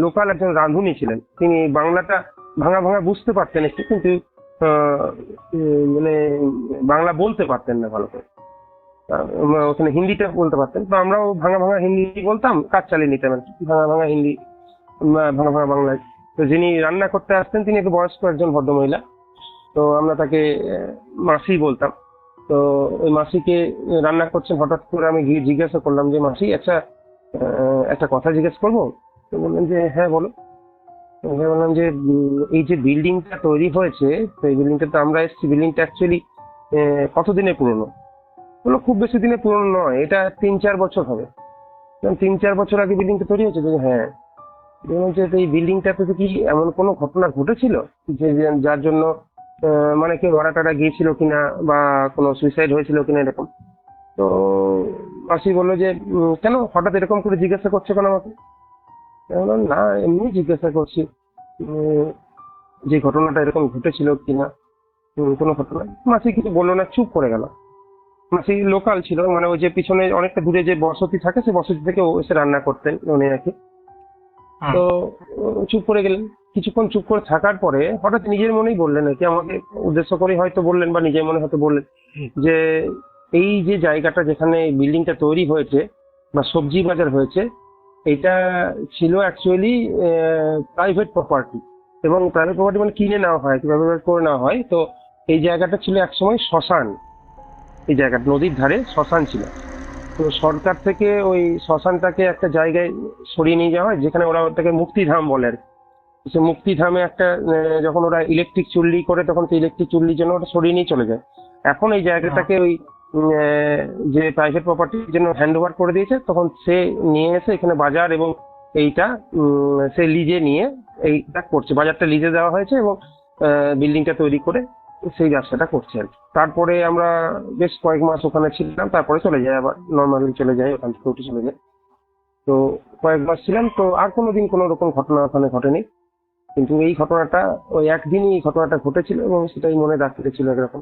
লোকাল একজন রাঁধুনি ছিলেন। তিনি বাংলাটা ভাঙা ভাঙা বুঝতে পারতেন একটু, কিন্তু মানে বাংলা বলতে পারতেন না ভালো করে। ওখানে হিন্দিটা বলতে পারতেন। তো আমরাও ভাঙা ভাঙা হিন্দি বলতাম, কাজ চালিয়ে নিতাম আর কি, ভাঙা ভাঙা হিন্দি, ভাঙা ভাঙা বাংলায়। তো যিনি রান্না করতে আসতেন তিনি একটু বয়স্ক একজন ভদ্রমহিলা। তো আমরা তাকে মাসি বলতাম। তো ওই মাসিকে রান্না করছেন, হঠাৎ করে আমি গিয়ে জিজ্ঞাসা করলাম যে মাসি, একটা কথা জিজ্ঞেস করবো? তো বললেন যে হ্যাঁ বলো। আমি বললাম যে এই যে বিল্ডিংটা তৈরি হয়েছে, তো এই বিল্ডিংটা তো আমরা এসেছি, বিল্ডিংটা অ্যাকচুয়ালি কতদিনের পুরনো? বললো খুব বেশি দিনের পুরনো নয়, এটা 3-4 বছর হবে। 3-4 বছর আগে বিল্ডিংটা তৈরি হয়েছে? হ্যাঁ। যে এই বিল্ডিংটাতে কি এমন কোনো ঘটনা ঘটেছিল যে যার জন্য মানে কেউ মারা টারা গিয়েছিল কিনা, বা কোনো সুইসাইড হয়েছিল কিনা এরকম? তো মাসি বললো যে কেন হঠাৎ এরকম করে জিজ্ঞাসা করছো কেন আমাকে? বললাম না, এমনি জিজ্ঞাসা করছি যে ঘটনাটা এরকম ঘটেছিল কিনা, কোনো ঘটনা। মাসি কিছু বললো না, চুপ করে গেল। মাসি লোকাল ছিল, মানে ওই যে পিছনে অনেকটা দূরে যে বসতি থাকে, সে বসতি থেকে ও এসে রান্না করতেন উনি আর কি। তো চুপ করে গেলেন। কিছুক্ষণ চুপ করে থাকার পরে হঠাৎ নিজের মনেই বললেন আর কি, আমাকে উদ্দেশ্য করে হয়তো বললেন বা নিজের মনে হয়তো বললেন যে এই যে জায়গাটা যেখানে বিল্ডিংটা তৈরি হয়েছে বা সবজি বাজার হয়েছে, এটা ছিল অ্যাকচুয়ালি প্রাইভেট প্রপার্টি। এবং প্রাইভেট প্রপার্টি মানে কিনে নেওয়া হয়, কিভাবে করে নেওয়া হয়। তো এই জায়গাটা ছিল একসময় শ্মশান। এই জায়গাটা নদীর ধারে শ্মশান ছিল। তো সরকার থেকে ওই শ্মশানটাকে একটা জায়গায় সরিয়ে নিয়ে যাওয়া হয়, যেখানে ওরা ওটাকে মুক্তিধাম বলে আর কি। সে মুক্তিধামে একটা যখন ওরা ইলেকট্রিক চুল্লি করে, তখন সেই ইলেকট্রিক চুল্লির জন্য ওটা সরিয়ে নিয়ে চলে যায়। এখন এই জায়গাটাকে ওই যে প্রাইভেট প্রপার্টির জন্য হ্যান্ড ওভার করে দিয়েছে, তখন সে নিয়ে এসে এখানে বাজার এবং এইটা সে লিজে নিয়ে এইটা করছে, বাজারটা লিজে দেওয়া হয়েছে এবং বিল্ডিংটা তৈরি করে সেই ব্যবসাটা করছে আর কি। তারপরে আমরা বেশ কয়েক মাস ওখানে ছিলাম, তারপরে চলে যাই, আবার নর্মালি চলে যাই, ওখান থেকে উঠে চলে যাই। তো কয়েক মাস ছিলাম, তো আর কোনোদিন কোনো রকম ঘটনা ওখানে ঘটেনি। কিন্তু এই ঘটনাটা ওই একদিনই এই ঘটনাটা ঘটেছিল এবং সেটাই মনে দাগ কেটেছিল একরকম।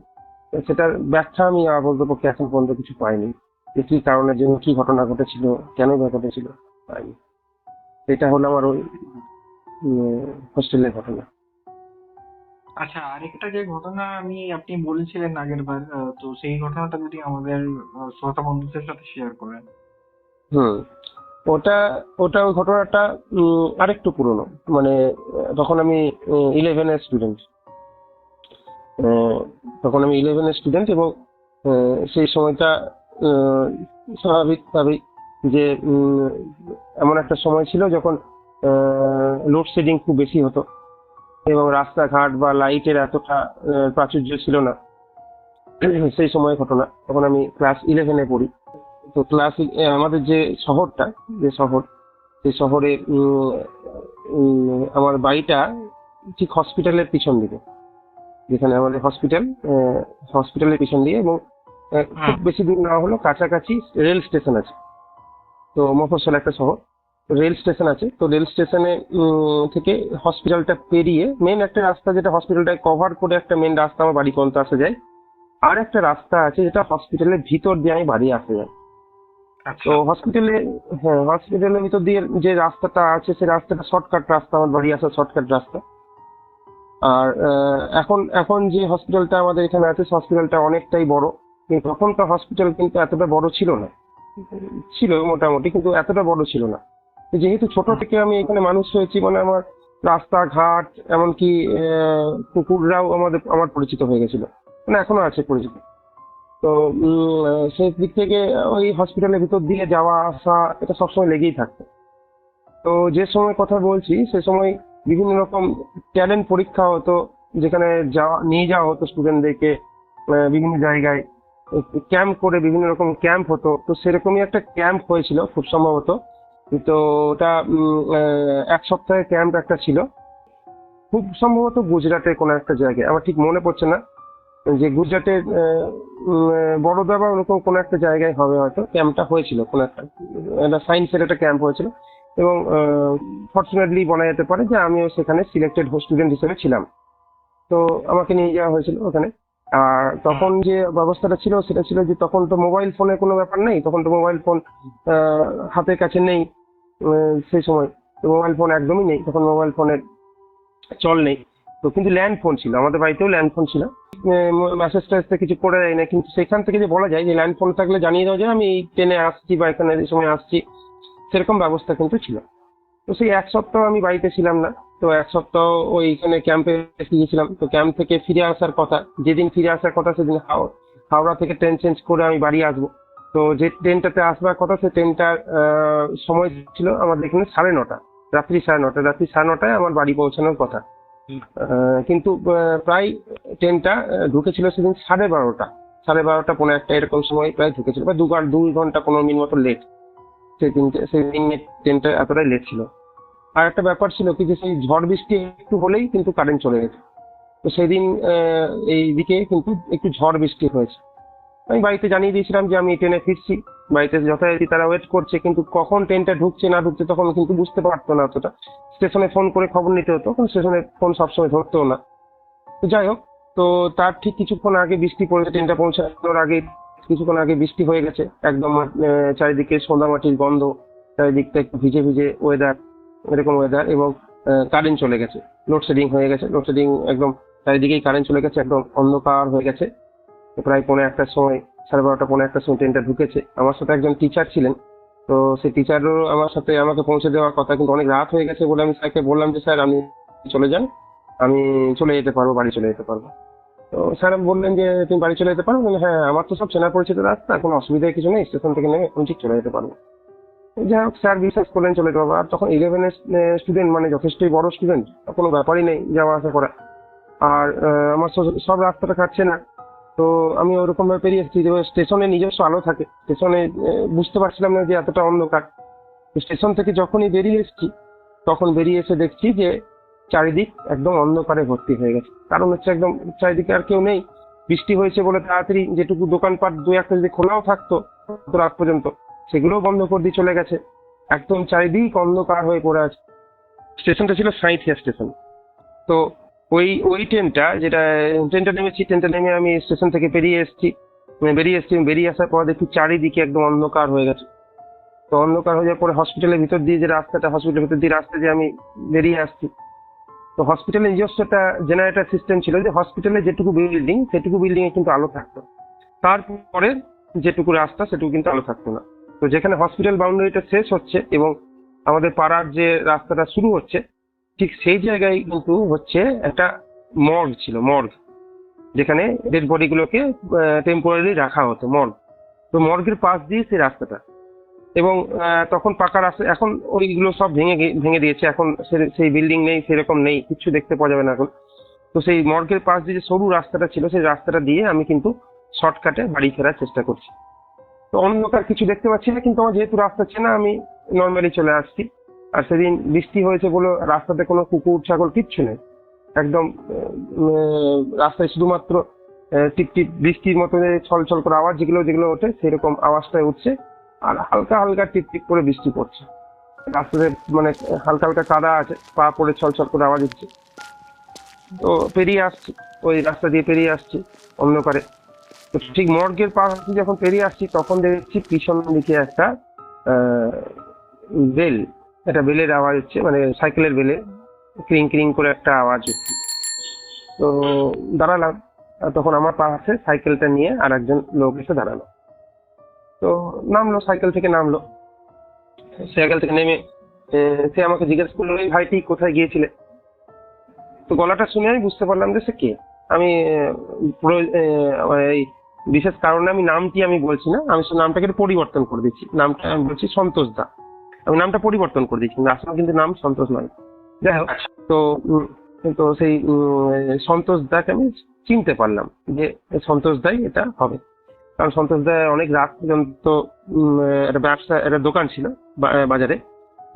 সেটার ব্যাখ্যা আমি আপাতত পক্ষে এখন পর্যন্ত কিছু পাইনি, যে কি কারণের জন্য কি ঘটনা ঘটেছিল, কেন ঘটেছিল, পাইনি। এটা হলো আমার ওই হোস্টেলের ঘটনা। আচ্ছা, আরেকটা যে ঘটনা আপনি বলছিলেন আগের বার, তো সেই ঘটনাটা যদি আমাদের শ্রোতা বন্ধুদের সাথে শেয়ার করেন। ওটা ওই ঘটনাটা আরেকটু পুরনো, মানে তখন আমি 11-এর স্টুডেন্ট। আহ, তখন আমি 11-এর স্টুডেন্ট, এবং সেই সময়টা আহ, স্বাভাবিকভাবেই যে এমন একটা সময় ছিল যখন লোডশেডিং খুব বেশি হতো এবং রাস্তাঘাট বা লাইটের এতটা প্রাচুর্য ছিল না। সেই সময় ঘটনা, তখন আমি ক্লাস 11-এ পড়ি। তো আমাদের যে শহরটা, যে শহর, সেই শহরে আমার বাড়িটা ঠিক হসপিটালের পিছন দিকে, যেখানে আমাদের হসপিটালের পিছন দিয়ে, এবং খুব বেশি দূর না হলো কাছাকাছি রেল স্টেশন আছে। তো মফস্বল একটা শহর, রেল স্টেশন আছে। তো রেল স্টেশনে থেকে হসপিটালটা পেরিয়ে মেন একটা রাস্তা, যেটা হসপিটালটা কভার করে একটা মেন রাস্তা আমার বাড়ি পর্যন্ত আসা যায়। আর একটা রাস্তা আছে যেটা হসপিটালের ভিতর দিয়ে আমি বাড়ি আসা যায়। আচ্ছা। তো হসপিটালের ভিতর দিয়ে যে রাস্তাটা আছে, সেই রাস্তাটা শর্টকাট রাস্তা, আমার বাড়ি আসার শর্টকাট রাস্তা। আর এখন এখন যে হসপিটালটা আমাদের এখানে আছে, হসপিটালটা অনেকটাই বড়, কিন্তু তখনকার হসপিটাল কিন্তু এতটা বড় ছিল না। ছিল মোটামুটি, কিন্তু এতটা বড় ছিল না। তো যেহেতু ছোট থেকে আমি এখানে মানুষ হয়েছি, মানে আমার রাস্তাঘাট, এমনকি কুকুররাও আমার পরিচিত হয়ে গেছিল, মানে এখনো আছে পরিচিত। তো সেই দিক থেকে ওই হসপিটালের ভিতর দিয়ে যাওয়া আসা এটা সবসময় লেগেই থাকতো। তো যে সময় কথা বলছি, সে সময় বিভিন্ন রকম ট্যালেন্ট পরীক্ষা হতো, যেখানে নিয়ে যাওয়া হতো স্টুডেন্টদেরকে বিভিন্ন জায়গায় ক্যাম্প করে, বিভিন্ন রকম ক্যাম্প হতো। তো সেরকমই একটা ক্যাম্প হয়েছিল খুব সম্ভবত। তো ওটা 1 সপ্তাহের ক্যাম্প একটা ছিল, খুব সম্ভবত গুজরাটের কোনো একটা জায়গায়, আমার ঠিক মনে পড়ছে না যে গুজরাটের বড়োদা বা ওরকম কোনো একটা জায়গায় হবে হয়তো ক্যাম্পটা হয়েছিল। কোনো একটা সায়েন্সের একটা ক্যাম্প হয়েছিল, এবং ফর্চুনেটলি বলা যেতে পারে যে আমিও সেখানে সিলেক্টেড স্টুডেন্ট হিসেবে ছিলাম। তো আমাকে নিয়ে যাওয়া হয়েছিল ওখানে। আর তখন যে ব্যবস্থাটা ছিল সেটা ছিল যে তখন তো মোবাইল ফোনের কোনো ব্যাপার নেই, তখন তো মোবাইল ফোন হাতের কাছে নেই। সেই সময় তো মোবাইল ফোন একদমই নেই, তখন মোবাইল ফোনের চল নেই। তো কিন্তু ল্যান্ড ফোন ছিল, আমাদের বাড়িতেও ল্যান্ড ফোন ছিল। মেসেজ টেসে কিছু করে দেয় না, কিন্তু সেখান থেকে যে বলা যায় যে ল্যান্ড ফোন থাকলে জানিয়ে দেওয়া যায় আমি এই ট্রেনে আসছি বা এখানে এই সময় আসছি, সেরকম ব্যবস্থা কিন্তু ছিল। তো সেই 1 সপ্তাহ আমি বাড়িতে ছিলাম না। তো 1 সপ্তাহ ওইখানে ক্যাম্পে গিয়েছিলাম। তো ক্যাম্প থেকে ফিরে আসার কথা, যেদিন ফিরে আসার কথা সেদিন হাওড়া থেকে ট্রেন চেঞ্জ করে আমি বাড়ি আসবো। তো যে ট্রেনটাতে আসবার কথা, সেই ট্রেনটার সময় ছিল আমাদের এখানে 9:30, রাত্রি 9:30, রাত্রি 9:30টায় আমার বাড়ি পৌঁছানোর কথা। কিন্তু প্রায় ট্রেনটা ঢুকেছিল সেদিন 12:30, 12:30 পৌনে 1টা এরকম সময় প্রায় ঢুকেছিল, বা 2 ঘন্টা 15 মিনিট মতো লেট। সেদিন ট্রেনটা এতটাই লেট ছিল। আর একটা ব্যাপার ছিল কি, যে সেই ঝড় বৃষ্টি একটু হলেই কিন্তু কারেন্ট চলে গেছে। তো সেদিন এই দিকে কিন্তু একটু ঝড় বৃষ্টি হয়েছে। আমি বাড়িতে জানিয়ে দিয়েছিলাম যে আমি ট্রেনে ফিরছি। বাড়িতে যথারীতি তারা ওয়েট করছে, কিন্তু কখন ট্রেনটা ঢুকছে না ঢুকছে তখন কিন্তু বুঝতে পারতো না অতটা। স্টেশনে ফোন করে খবর নিতে হতো, কারণ স্টেশনে ফোন সবসময় ধরতো না। তো যাই হোক, তো তার ঠিক কিছুক্ষণ আগে বৃষ্টি পড়েছে, ট্রেনটা পৌঁছানোর আগে কিছুক্ষণ আগে বৃষ্টি হয়ে গেছে একদম। চারিদিকে সোঁদামাটির গন্ধ, চারিদিকটা একটু ভিজে ভিজে ওয়েদার, এরকম ওয়েদার, এবং কারেন্ট চলে গেছে, লোডশেডিং হয়ে গেছে। লোডশেডিং একদম চারিদিকেই কারেন্ট চলে গেছে, একদম অন্ধকার হয়ে গেছে। প্রায় পৌনে 1টার সময়, 12:30 পৌনে 1টার সময় ট্রেনটা ঢুকেছে। আমার সাথে একজন টিচার ছিলেন, তো সেই টিচারও আমার সাথে আমাকে পৌঁছে দেওয়ার কথা, কিন্তু অনেক রাত হয়ে গেছে বলে আমি স্যারকে বললাম যে স্যার আমি চলে যান, আমি চলে যেতে পারবো, বাড়ি চলে যেতে পারবো। তো স্যার বললেন যে তুমি বাড়ি চলে যেতে পারো? হ্যাঁ, আমার তো সব চেনা পরিচিত রাস্তা, কোনো অসুবিধা কিছু নেই, স্টেশন থেকে নেমে আমি ঠিক চলে যেতে পারবো। যাই হোক, স্যার বিশ্বাস করলেন চলে যেতে পারবো। আর তখন 11-এর স্টুডেন্ট, মানে যথেষ্টই বড় স্টুডেন্ট, কোনো ব্যাপারই নেই যাওয়া আসা করা। আর আমার সব রাস্তাটা কাটছে না। তো আমি ওরকম ভাবে পেরিয়ে এসেছি, যে স্টেশনে নিজস্ব আলো থাকে, স্টেশনে বুঝতে পারছিলাম না যে এতটা অন্ধকার। তো স্টেশন থেকে যখনই বেরিয়ে এসেছি, তখন বেরিয়ে এসে দেখছি যে চারিদিক একদম অন্ধকারে ভর্তি হয়ে গেছে। কারণ হচ্ছে একদম চারিদিকে আর কেউ নেই। বৃষ্টি হয়েছে বলে তাড়াতাড়ি যেটুকু দোকানপাট 2-1টা যদি খোলাও থাকতো রাত পর্যন্ত, সেগুলোও বন্ধ করে দিয়ে চলে গেছে। একদম চারিদিক অন্ধকার হয়ে পড়ে আছে। স্টেশনটা ছিল সাঁইথিয়া স্টেশন। তো ওই ট্রেনটা নেমেছি, ট্রেনটা নেমে আমি স্টেশন থেকে বেরিয়ে আসার পর দেখি চারিদিকে একদম অন্ধকার হয়ে গেছে। তো অন্ধকার হয়ে যাওয়ার পরে হসপিটালের ভিতর দিয়ে রাস্তা দিয়ে আমি বেরিয়ে আসছি। তো হসপিটালের নিজস্ব একটা জেনারেটর সিস্টেম ছিল, যে হসপিটালের যেটুকু বিল্ডিং, সেটুকু বিল্ডিং এ কিন্তু আলো থাকতো, তারপরে যেটুকু রাস্তা সেটুকু কিন্তু আলো থাকতো না। তো যেখানে হসপিটাল বাউন্ডারিটা শেষ হচ্ছে এবং আমাদের পাড়ার যে রাস্তাটা শুরু হচ্ছে, ঠিক সেই জায়গায় কিন্তু হচ্ছে একটা মর্গ ছিল, মর্গ। যেখানে ডেড বডিগুলোকে টেম্পোরারি রাখা হতো, মর্গ। তো মর্গের পাশ দিয়ে সেই রাস্তাটা, এবং তখন পাকা রাস্তা, এখন ওইগুলো সব ভেঙে দিয়েছে, এখন সেই বিল্ডিং নেই, সেরকম নেই, কিছু দেখতে পাওয়া যাবে না এখন। তো সেই মর্গের পাশ দিয়ে যে সরু রাস্তাটা ছিল, সেই রাস্তাটা দিয়ে আমি কিন্তু শর্টকাটে বাড়ি ফেরার চেষ্টা করছি। তো অন্ধকার, কিছু দেখতে পাচ্ছি না, কিন্তু আমার যেহেতু রাস্তা চেনা, আমি নর্মালি চলে আসছি। আর সেদিন বৃষ্টি হয়েছে বলে রাস্তাতে কোনো কুকুর ছাগল কিচ্ছু নেই, একদম রাস্তায় শুধুমাত্র টিপ টিপ বৃষ্টির মতো যে ছল ছল করে আওয়াজ যেগুলো যেগুলো ওঠে, সেরকম আওয়াজটাই উঠছে। আর হালকা হালকা টিপ টিপ করে বৃষ্টি পড়ছে, রাস্তাতে মানে হালকা হালকা কাদা আছে, পা পড়ে ছল ছল করে আওয়াজ হচ্ছে। তো পেরিয়ে আসছি, ওই রাস্তা দিয়ে পেরিয়ে আসছি অন্ধকারে। তো ঠিক মর্গের পাশ দিয়ে যখন পেরিয়ে আসছি, তখন দেখছি পিছন দিকে একটা বেল, একটা বেলের আওয়াজ হচ্ছে, মানে সাইকেলের বেলে ক্রিং ক্রিং করে একটা আওয়াজ হচ্ছে। তো দাঁড়ালাম, আর তখন আমার পাশে সাইকেলটা নিয়ে আর একজন লোক এসে দাঁড়ালো। তো নামলো, সাইকেল থেকে নামলো, সাইকেল থেকে নেমে সে আমাকে জিজ্ঞেস করলো, এই ভাইটি কোথায় গিয়েছিলে? তো গলাটা শুনে আমি বুঝতে পারলাম যে সে কে। আমি এই বিশেষ কারণে আমি নামটি আমি বলছি না, আমি সে নামটাকে একটু পরিবর্তন করে দিচ্ছি, নামটা আমি বলছি সন্তোষ দা। আমি নামটা পরিবর্তন করে দিচ্ছি, আসলে কিন্তু নাম সন্তোষ নয়। যাই হোক, তো তো সেই সন্তোষ দাকে আমি চিনতে পারলাম যে সন্তোষ দাই এটা হবে। কারণ সন্তোষ দা অনেক রাত পর্যন্ত একটা ব্যবসা, একটা দোকান ছিল বাজারে,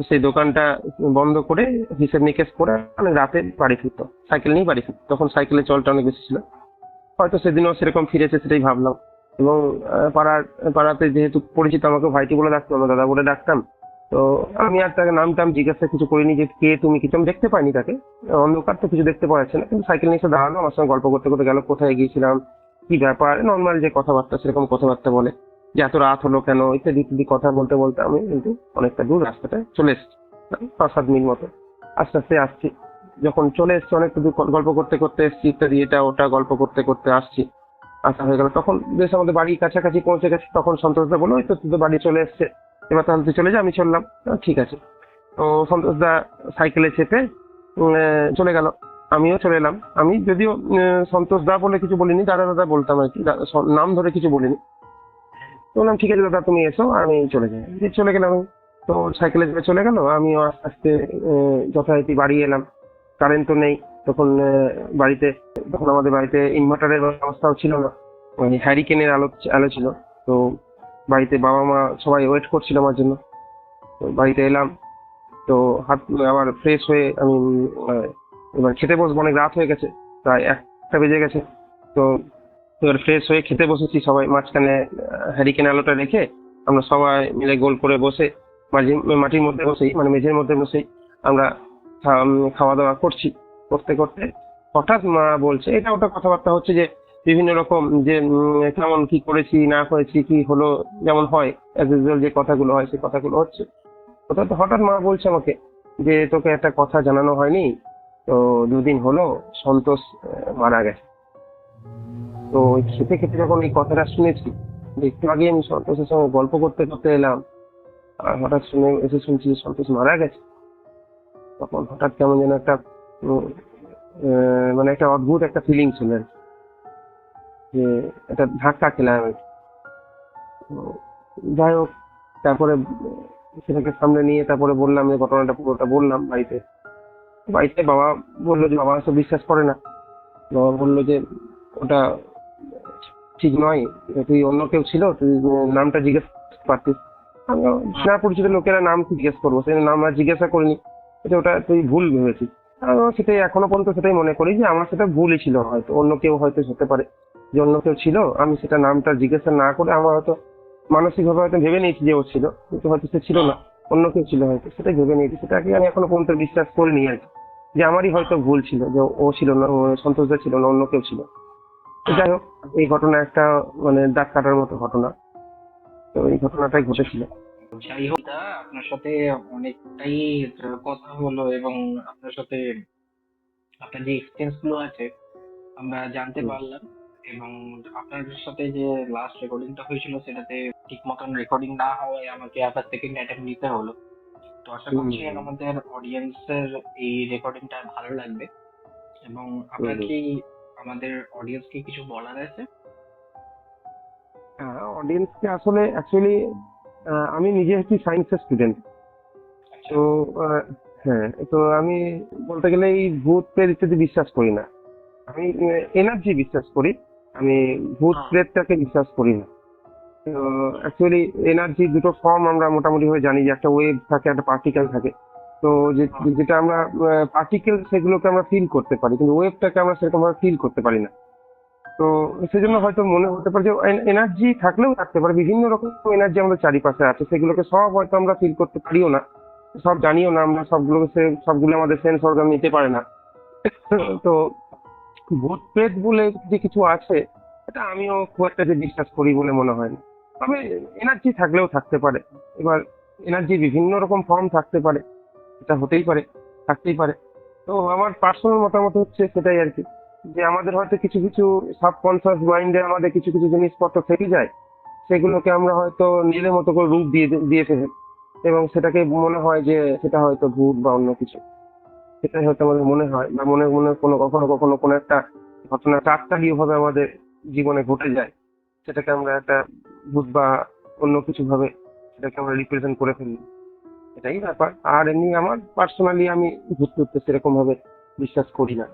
সেই দোকানটা বন্ধ করে হিসেব নিকেশ করে অনেক রাতে বাড়ি ফিরতো, সাইকেল নিয়ে বাড়ি ফিরতো। তখন সাইকেলের চলটা অনেক বেশি ছিল, হয়তো সেদিনও সেরকম ফিরেছে, সেটাই ভাবলাম। এবং পাড়াতে যেহেতু পরিচিত, আমাকে ভাইটি বলে ডাকতাম, দাদা বলে ডাকতাম। তো আমি আর তাকে নাম টাম জিজ্ঞাসা কিছু করিনি যে কে তুমি, কিছু আমি দেখতে পাইনি তাকে, অন্ধকার তো কিছু দেখতে পাওয়া যাচ্ছে না। কিন্তু সাইকেল নিয়ে এসে দাঁড়ানো, আমার সঙ্গে গল্প করতে করতে গেল, কোথায় গিয়েছিলাম, কি ব্যাপার, নর্মাল যে কথাবার্তা সেরকম কথাবার্তা বলে, যে এত রাত হলো কেন, ইত্যাদি ইত্যাদি কথা বলতে বলতে আমি কিন্তু অনেকটা দূর রাস্তাটা চলে এসেছি, 5-7 মিনিট মতো আস্তে আস্তে আসছি। যখন চলে এসছি, অনেকটা দূর গল্প করতে করতে এসছি, ইত্যাদি এটা ওটা গল্প করতে করতে আসছি, আসা হয়ে গেল। তখন বেশ আমাদের বাড়ির কাছাকাছি পৌঁছে গেছি। তখন সন্তোষদা বললো, ওই তো তুই তো বাড়ি চলে এসছে, এবার তাহলে তুই চলে যা। আমি চললাম, ঠিক আছে। তো সন্তোষদা সাইকেলে চেপে চলে গেল, আমিও চলে এলাম। আমি যদিও সন্তোষ দা বলে কিছু বলিনি, দাদা দাদা বলতাম আর কি, নাম ধরে কিছু বলিনি। তো বললাম ঠিক আছে দাদা, তুমি এসো, আমি চলে যাই। চলে গেলাম আমি। তো সাইকেলে চেপে চলে গেল, আমিও আস্তে আস্তে যথারীতি বাড়ি এলাম। কারেন্ট তো নেই তখন বাড়িতে, তখন আমাদের বাড়িতে ইনভার্টারের ব্যবস্থাও ছিল না, ওই হ্যারিকেনের আলো ছিল। তো বাড়িতে বাবা মা সবাই ওয়েট করছিল আমার জন্য। তো বাড়িতে এলাম, তো হাত আবার ফ্রেশ হয়ে আমি এবার খেতে বসবো, অনেক রাত হয়ে গেছে, প্রায় 1টা বেজে গেছে। তো এবার ফ্রেশ হয়ে খেতে বসেছি সবাই, মাঝখানে হ্যারিকেন আলোটা রেখে আমরা সবাই মিলে গোল করে বসে মাটির মধ্যে বসেই, মানে মেঝের মধ্যে বসেই আমরা খাওয়া দাওয়া করছি। করতে করতে হঠাৎ মা বলছে, এটা ওটা কথাবার্তা হচ্ছে, যে বিভিন্ন রকম যে কেমন কি করেছি না করেছি, কি হলো, যেমন হয় অ্যাজ ইউজুয়াল যে কথাগুলো হয়, সেই কথাগুলো হচ্ছে। হঠাৎ মা বলছে আমাকে যে তোকে একটা কথা জানানো হয়নি, তো 2 দিন হলো সন্তোষ মারা গেছে। তো ওই খেতে খেতে যখন এই কথাটা শুনেছি, একটু আগে আমি সন্তোষের সঙ্গে গল্প করতে করতে এলাম, আর হঠাৎ শুনছি যে সন্তোষ মারা গেছে, তখন হঠাৎ কেমন যেন একটা মানে একটা অদ্ভুত একটা ফিলিং ছিল আর কি, যে একটা ধাক্কা খেলাম আর কি। তো যাই হোক, তারপরে সেটাকে সামনে নিয়ে তারপরে বললাম, যে ঘটনাটা পুরোটা বললাম বাড়িতে। বাড়িতে বাবা বললো যে, বাবা তো বিশ্বাস করে না। বাবা বললো যে ওটা ঠিক নয়, তুই অন্য কেউ ছিল, তুই নামটা জিজ্ঞেস পারতিস। আমি না পরিচিত লোকেরা নাম জিজ্ঞেস করবো, সেই নাম আর জিজ্ঞাসা করিনি, ওটা তুই ভুল ভেবেছিস। আমি সেটাই এখনো পর্যন্ত সেটাই মনে করি, যে আমার সেটা ভুলই ছিল, হয়তো অন্য কেউ হয়তো হতে পারে, যে অন্য কেউ ছিল, আমি সেটা নামটা জিজ্ঞাসা না করে আমার হয়তো মানসিকভাবে হয়তো ভেবে নিয়েছি যে ও ছিল, কিন্তু হয়তো সে ছিল না, অন্য কেউ ছিল হয়তো, সেটাই ভেবে নিয়েছি। সেটাকে আমি এখনো পর্যন্ত বিশ্বাস করিনি আর কি, যে আমারই হয়তো ভুল ছিল, যে ও ছিল না, সন্তোষদা ছিল না, অন্য কেউ ছিল। তো যাই হোক, এই ঘটনা একটা মানে দাগ কাটার মতো ঘটনা, তো এই ঘটনাটাই ঘটেছিল। যাই হোক দা, আপনার সাথে অনেকটাই কথা হলো, এবং আপনার সাথে আপনার যে এক্সপিরিয়েন্স গুলো আছে আমরা জানতে পারলাম। এবং আপনার সাথে যে লাস্ট রেকর্ডিংটা হয়েছিল, সেটাতে ঠিক মতন রেকর্ডিং না হওয়ায় আমাকে আবার সেকেন্ড অ্যাটেম্প নিতে হলো। তো আশা করছি আমাদের অডিয়েন্সের এই রেকর্ডিংটা ভালো লাগবে। এবং আপনার কি আমাদের অডিয়েন্সকে কিছু বলার আছে? হ্যাঁ, অডিয়েন্সকে আসলে অ্যাকচুয়ালি আমি নিজে একটি সায়েন্সের স্টুডেন্ট। আচ্ছা। তো হ্যাঁ, তো আমি বলতে গেলে এই ভূত প্রেত ইত্যাদি বিশ্বাস করি না। আমি এনার্জি বিশ্বাস করি, আমি ভূত প্রেতটাকে বিশ্বাস করি না। তো অ্যাকচুয়ালি এনার্জি দুটো ফর্ম আমরা মোটামুটি হয়ে জানি, যে একটা ওয়েভ থাকে, একটা পার্টিকেল থাকে। তো যেটা আমরা পার্টিকেল, সেগুলোকে আমরা ফিল করতে পারি, কিন্তু ওয়েভটাকে আমরা সেরকম ভাবে ফিল করতে পারি না। তো সেজন্য হয়তো মনে হতে পারে যে এনার্জি থাকলেও থাকতে পারে, বিভিন্ন রকম এনার্জি আমাদের চারিপাশে আছে, সেগুলোকে সব হয়তো আমরা ফিল করতে পারিও না, সব জানিও না আমরা, সবগুলো আমাদের সেন্স অর্গান নিতে পারে না। তো ভূত প্রেত বলে যে কিছু আছে, এটা আমিও খুব একটা যে বিশ্বাস করি বলে মনে হয় না। তবে এনার্জি থাকলেও থাকতে পারে। এবার এনার্জি বিভিন্ন রকম ফর্ম থাকতে পারে, এটা হতেই পারে, থাকতেই পারে। তো আমার পার্সোনাল মতামত হচ্ছে সেটাই আর কি, যে আমাদের হয়তো কিছু কিছু সাবকনসিয়াস মাইন্ডে আমাদের কিছু কিছু জিনিসপত্র থেকে যায়, সেগুলোকে আমরা হয়তো নিজের মতো করে রূপ দিয়ে দিয়ে ফেলি, এবং সেটাকে মনে হয় যে সেটা হয়তো ভূত বা অন্য কিছু। সেটাই হয়তো আমাদের মনে হয়, বা মনে মনে কখনো কখনো কোনো একটা ঘটনা কাকতালীয় ভাবে আমাদের জীবনে ঘটে যায়, সেটাকে আমরা একটা ভূত বা অন্য কিছু ভাবে সেটাকে আমরা রিপ্রেজেন্ট করে ফেলি। এটাই ব্যাপার। আর এমনি আমার পার্সোনালি আমি ভূত টুততে সেরকম ভাবে বিশ্বাস করি না।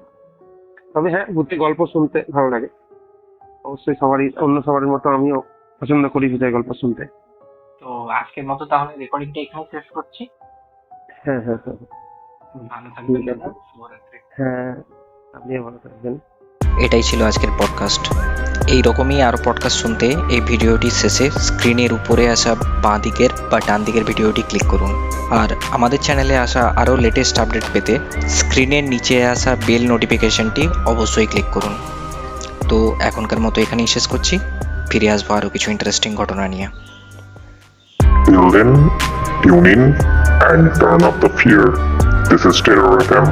তবে হ্যাঁ, ভূতের গল্প শুনতে ভালো লাগে। অবশ্যই অন্য সবার মতো আমিও পছন্দ করি ভূতের গল্প শুনতে। তো আজকের মতো তাহলে রেকর্ডিংটা এখানে শেষ করছি। হ্যাঁ হ্যাঁ হ্যাঁ ভালো থাকবেন। ঠিক আছে। শুভরাত্রি। হ্যাঁ, আপনিও ভালো থাকবেন। এটাই ছিল আজকের পডকাস্ট। এই রকমই আরও পডকাস্ট শুনতে এই ভিডিওটির শেষে স্ক্রিনের উপরে আসা বাঁ দিকের বা ডান দিকের ভিডিওটি ক্লিক করুন। আর আমাদের চ্যানেলে আসা আরও লেটেস্ট আপডেট পেতে স্ক্রিনের নিচে আসা বেল নোটিফিকেশনটি অবশ্যই ক্লিক করুন। তো এখনকার মতো এখানেই শেষ করছি, ফিরে আসবো আরও কিছু ইন্টারেস্টিং ঘটনা নিয়ে। Till then, tune in and turn up the fear. This is Terror FM.